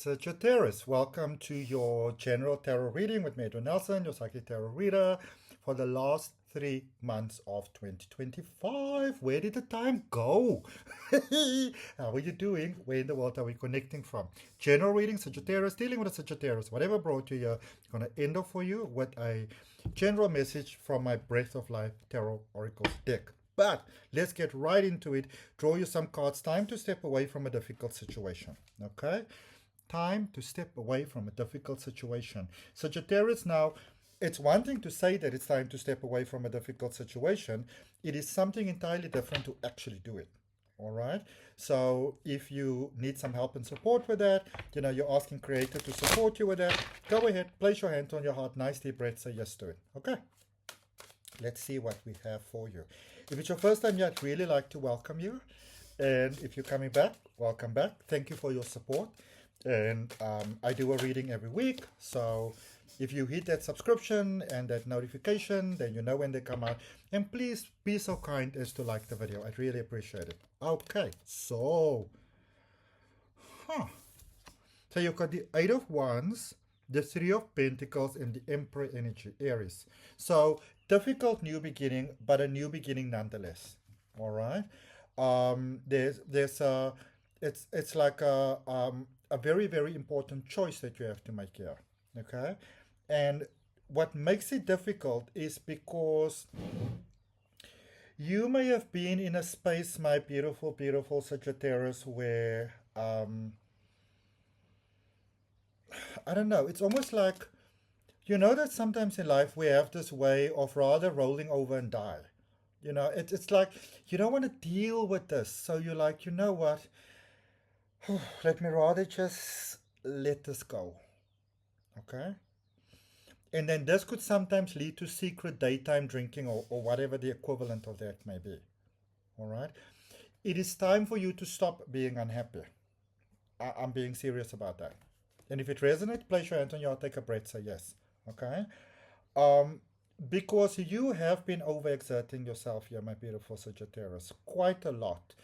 Sagittarius, welcome to your general tarot reading with me, Adrian, your psychic tarot reader for the last 3 months of 2025. Where did the time go? How are you doing? Where in the world are we connecting from? General reading, Sagittarius, dealing with a Sagittarius, whatever brought you here, I'm going to end off for you with a general message from my Breath of Life Tarot Oracles deck. But let's get right into it. Draw you some cards. Time to step away from a difficult situation. Okay? Time to step away from a difficult situation. Sagittarius, now, it's one thing to say that it's time to step away from a difficult situation. It is something entirely different to actually do it. All right? So if you need some help and support with that, you're asking Creator to support you with that, go ahead, place your hand on your heart, nice deep breath, say yes to it. Okay? Let's see what we have for you. If it's your first time here, I'd really like to welcome you. And if you're coming back, welcome back. Thank you for your support. And I do a reading every week. So if you hit that subscription and that notification, then you know when they come out. And please be so kind as to like the video. I'd really appreciate it. Okay, so you've got the Eight of Wands, the Three of Pentacles, and the Emperor energy, Aries. So difficult new beginning, but a new beginning nonetheless. All right. It's like a very, very important choice that you have to make here. Okay. And what makes it difficult is because you may have been in a space, my beautiful, beautiful Sagittarius, where I don't know, it's almost like, that sometimes in life we have this way of rather rolling over and die. It's like you don't want to deal with this. So you're like, you know what? Let me rather just let this go. Okay? And then this could sometimes lead to secret daytime drinking or whatever the equivalent of that may be. All right? It is time for you to stop being unhappy. I'm being serious about that. And if it resonates, place your hand on your heart, take a breath, say yes. Okay? Because you have been overexerting yourself here, my beautiful Sagittarius, quite a lot.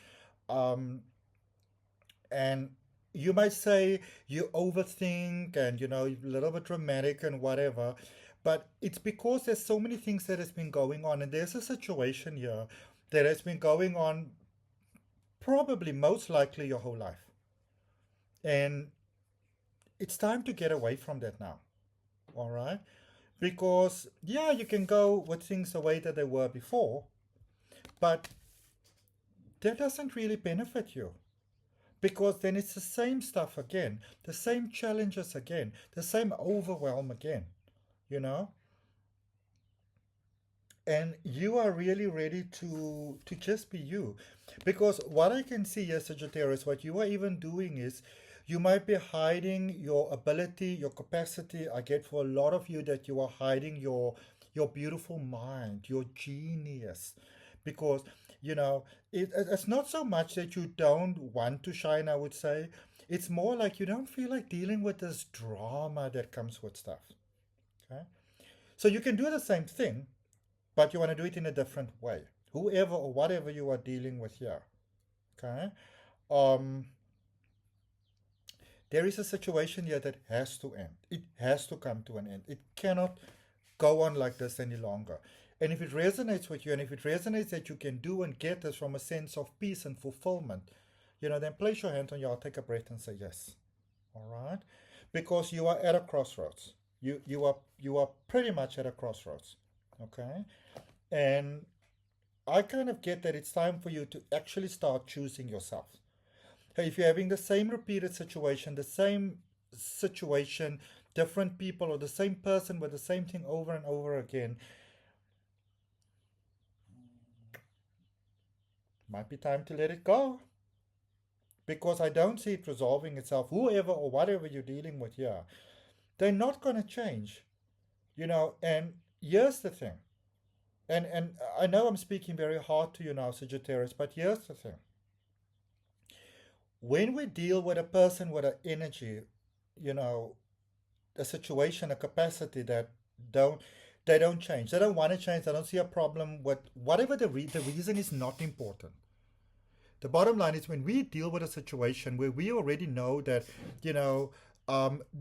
And you might say you overthink and, a little bit dramatic and whatever, but it's because there's so many things that has been going on. And there's a situation here that has been going on probably most likely your whole life. And it's time to get away from that now. All right? Because, yeah, you can go with things the way that they were before, but that doesn't really benefit you. Because then it's the same stuff again, the same challenges again, the same overwhelm again, And you are really ready to just be you. Because what I can see here, Sagittarius, what you are even doing is, you might be hiding your ability, your capacity. I get for a lot of you that you are hiding your beautiful mind, your genius. Because, it's not so much that you don't want to shine, I would say. It's more like you don't feel like dealing with this drama that comes with stuff. Okay? So you can do the same thing, but you want to do it in a different way. Whoever or whatever you are dealing with here. Okay? There is a situation here that has to end. It has to come to an end. It cannot go on like this any longer. And if it resonates with you, and if it resonates that you can do and get this from a sense of peace and fulfillment, then place your hand on your heart, take a breath and say yes. All right? Because you are at a crossroads. You are pretty much at a crossroads. Okay? And I kind of get that it's time for you to actually start choosing yourself. If you're having the same repeated situation, different people, or the same person with the same thing over and over again, might be time to let it go. Because I don't see it resolving itself. Whoever or whatever you're dealing with here, they're not going to change. And here's the thing. And I know I'm speaking very hard to you now, Sagittarius, but here's the thing. When we deal with a person with an energy, a situation, a capacity that they don't change. They don't want to change. They don't see a problem with whatever the reason is not important. The bottom line is when we deal with a situation where we already know that,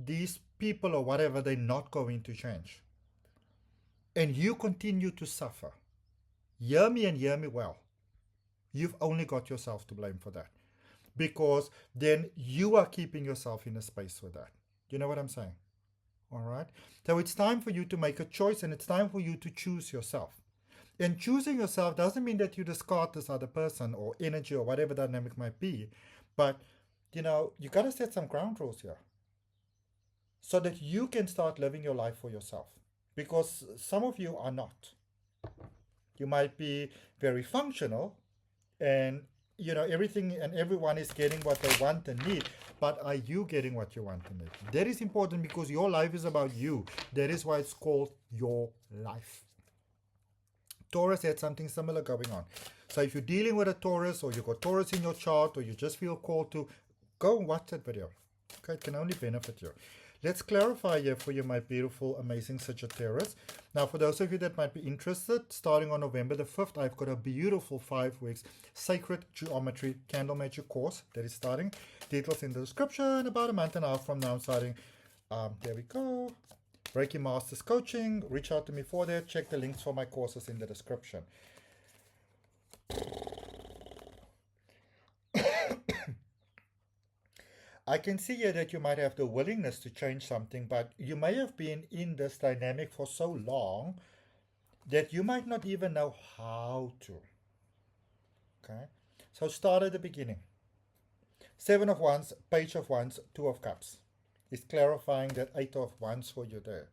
these people or whatever, they're not going to change. And you continue to suffer. Hear me and hear me well. You've only got yourself to blame for that. Because then you are keeping yourself in a space with that. You know what I'm saying? All right? So it's time for you to make a choice, and it's time for you to choose yourself. And choosing yourself doesn't mean that you discard this other person or energy or whatever dynamic might be. But, you got to set some ground rules here so that you can start living your life for yourself. Because some of you are not. You might be very functional and everything and everyone is getting what they want and need, but are you getting what you want and need? That is important, because your life is about you. That is why it's called your life. Taurus had something similar going on. So if you're dealing with a Taurus, or you've got Taurus in your chart, or you just feel called to, go and watch that video. Okay, it can only benefit you. Let's clarify here for you, my beautiful, amazing Sagittarius. Now, for those of you that might be interested, starting on November the 5th, I've got a beautiful 5 weeks Sacred Geometry Candle Magic course that is starting. Details in the description. About a month and a half from now, I'm starting. There we go. Reiki Masters Coaching. Reach out to me for that. Check the links for my courses in the description. I can see here that you might have the willingness to change something, but you may have been in this dynamic for so long that you might not even know how to. Okay, so start at the beginning. 7 of Wands, Page of Wands, 2 of Cups. It's clarifying that 8 of Wands for you there.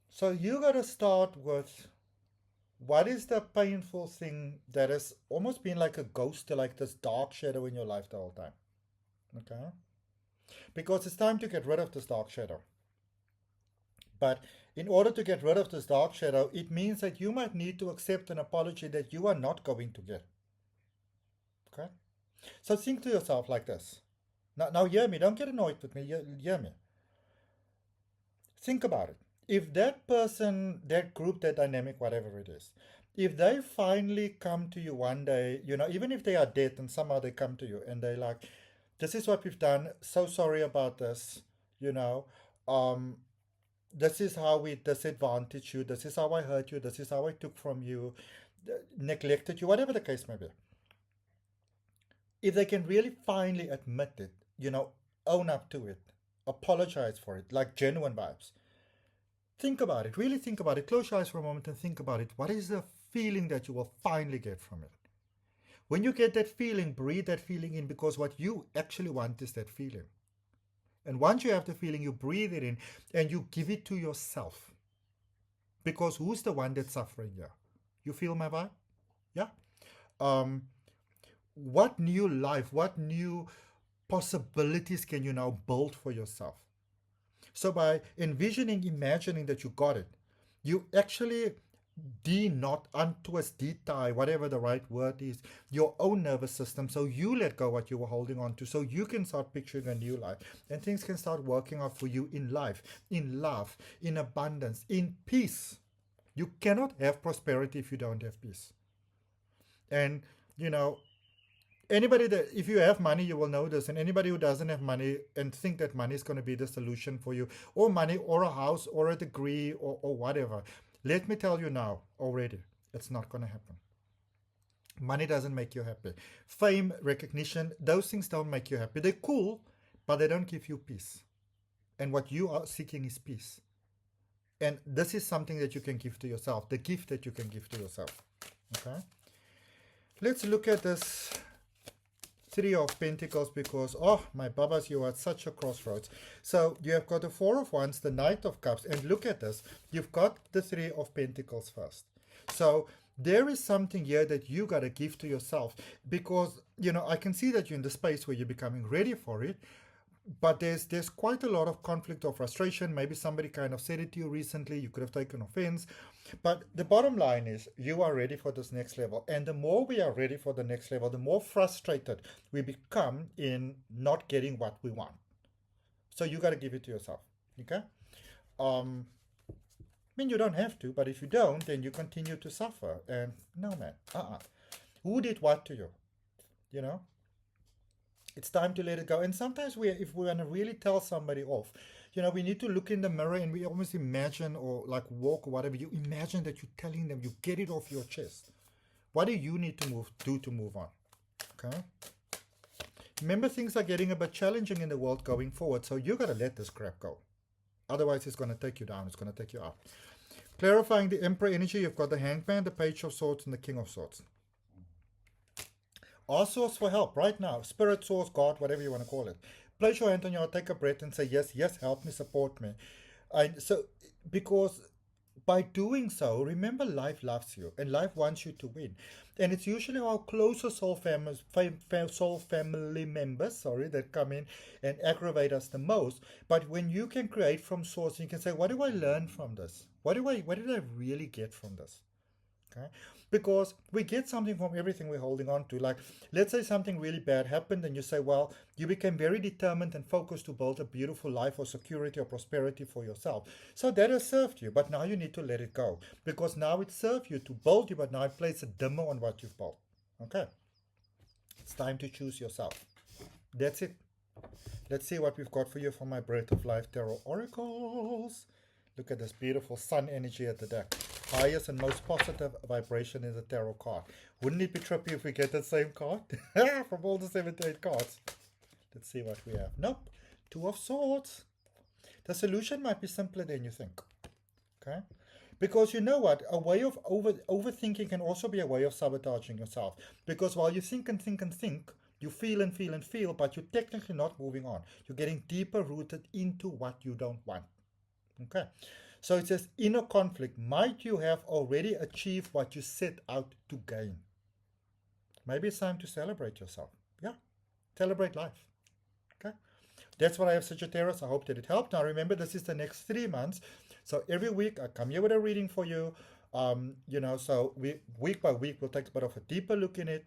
So you got to start with, what is the painful thing that has almost been like a ghost, like this dark shadow in your life the whole time? Okay, because it's time to get rid of this dark shadow. But in order to get rid of this dark shadow, it means that you might need to accept an apology that you are not going to get. Okay, so think to yourself like this. Now hear me, don't get annoyed with me, hear me. Think about it. If that person, that group, that dynamic, whatever it is, if they finally come to you one day, even if they are dead and somehow they come to you and they're like, this is what we've done, so sorry about this, this is how we disadvantaged you, this is how I hurt you, this is how I took from you, neglected you, whatever the case may be. If they can really finally admit it, own up to it, apologize for it, like genuine vibes. Think about it, really think about it, close your eyes for a moment and think about it. What is the feeling that you will finally get from it? When you get that feeling, breathe that feeling in, because what you actually want is that feeling. And once you have the feeling, you breathe it in and you give it to yourself. Because who's the one that's suffering here? You feel my vibe? Yeah? What new life, what new possibilities can you now build for yourself? So by envisioning, imagining that you got it, you actually de-knot, untwist, de-tie, whatever the right word is, your own nervous system, so you let go what you were holding on to, so you can start picturing a new life, and things can start working out for you in life, in love, in abundance, in peace. You cannot have prosperity if you don't have peace. And anybody that, if you have money, you will know this, and anybody who doesn't have money and think that money is going to be the solution for you, or money, or a house, or a degree, or whatever, let me tell you now already, it's not going to happen. Money doesn't make you happy. Fame, recognition, those things don't make you happy. They're cool, but they don't give you peace. And what you are seeking is peace. And this is something that you can give to yourself, the gift that you can give to yourself. Okay? Let's look at this 3 of Pentacles, because, oh, my babas, you are at such a crossroads. So you have got the 4 of Wands, the Knight of Cups, and look at this. You've got the 3 of Pentacles first. So there is something here that you got to give to yourself, because, I can see that you're in the space where you're becoming ready for it, but there's quite a lot of conflict or frustration. Maybe somebody kind of said it to you recently, you could have taken offense. But the bottom line is, you are ready for this next level. And the more we are ready for the next level, the more frustrated we become in not getting what we want. So you got to give it to yourself. Okay? I mean, you don't have to, but if you don't, then you continue to suffer. And no, man. Who did what to you? It's time to let it go. And sometimes if we want to really tell somebody off, we need to look in the mirror and we almost imagine, or like walk or whatever, you imagine that you're telling them, you get it off your chest. What do you need to do to move on? Okay. Remember, things are getting a bit challenging in the world going forward, so you got to let this crap go. Otherwise, it's going to take you down. It's going to take you out. Clarifying the Emperor energy, you've got the Hangman, the Page of Swords, and the King of Swords. Ask Source for help right now. Spirit, Source, God, whatever you want to call it. Place your hand on your heart, take a breath, and say, yes, yes, help me, support me. And so, because by doing so, remember, life loves you and life wants you to win. And it's usually our closest soul family members, that come in and aggravate us the most. But when you can create from source, you can say, what do I learn from this? What did I really get from this? Okay, because we get something from everything we're holding on to. Like, let's say something really bad happened and you say, well, you became very determined and focused to build a beautiful life or security or prosperity for yourself. So that has served you, but now you need to let it go, because now it served you to build you, but now it places a dimmer on what you've built. Okay, it's time to choose yourself. That's it. Let's see what we've got for you from my Breath of Life Tarot Oracles. Look at this beautiful sun energy at the deck. Highest and most positive vibration in the tarot card. Wouldn't it be trippy if we get the same card from all the 78 cards? Let's see what we have. Nope. Two of Swords. The solution might be simpler than you think. Okay? Because you know what? A way of overthinking can also be a way of sabotaging yourself. Because while you think and think and think, you feel and feel and feel, but you're technically not moving on. You're getting deeper rooted into what you don't want. Okay, so it says inner conflict. Might you have already achieved what you set out to gain? Maybe it's time to celebrate yourself. Yeah, celebrate life. Okay, that's what I have, Sagittarius. I hope that it helped. Now remember, this is the next 3 months. So every week I come here with a reading for you. So week by week we'll take a bit of a deeper look in it.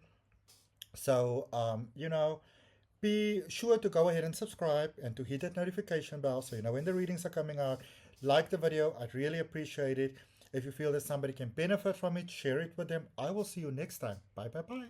So, be sure to go ahead and subscribe and to hit that notification bell so you know when the readings are coming out. Like the video. I'd really appreciate it. If you feel that somebody can benefit from it, share it with them. I will see you next time. Bye, bye, bye.